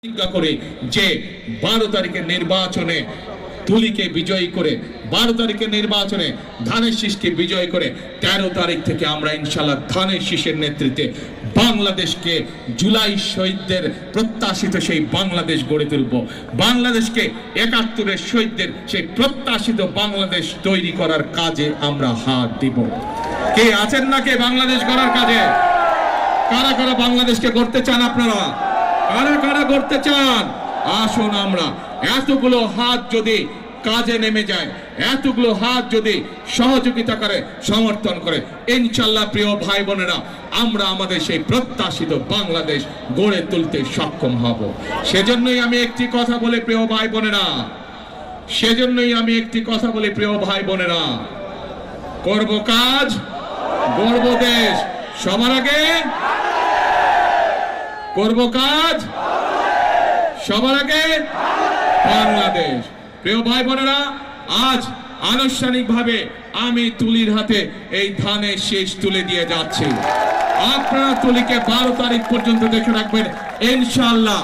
প্রতিজ্ঞা করে যে 12 তারিখের নির্বাচনে তুলিকে বিজয়ী করে 12 তারিখের নির্বাচনে ধানের শীষকে বিজয় করে 13 তারিখ থেকে আমরা ইনশাআল্লাহ ধানের শীষের নেতৃত্বে বাংলাদেশকে জুলাই শহীদদের প্রত্যাশিত সেই বাংলাদেশ গড়ে তুলব। বাংলাদেশকে 71-এর শহীদদের সেই প্রত্যাশিত বাংলাদেশ তৈরি করার কাজে আমরা হাত দিব। কে আছেন না কে বাংলাদেশ গড়ার কাজে? কারা কারা বাংলাদেশকে গড়তে চান? আপনারা কারা কারা করতে চান? আসুন আমরা এতগুলো হাত যদি কাজে নেমে যায়, এতগুলো হাত যদি সহযোগিতা করে, সমর্থন করে, ইনশাআল্লাহ প্রিয় ভাই বোনেরা আমরা আমাদের সেই প্রত্যাশিত বাংলাদেশ গড়ে তুলতে সক্ষম হব। সেজন্যই আমি একটি কথা বলি প্রিয় ভাই বোনেরা, করব কাজ, গড়ব দেশ। সবার আগে করব কাজ, সবার আগে বাংলাদেশ। প্রিয় ভাই বোনেরা, আজ আনুষ্ঠানিকভাবে আমি তুলির হাতে এই ধানের শীষ তুলে দিয়ে যাচ্ছি। আপনারা তুলিকে 12 তারিখ পর্যন্ত দেখে রাখবেন ইনশাআল্লাহ।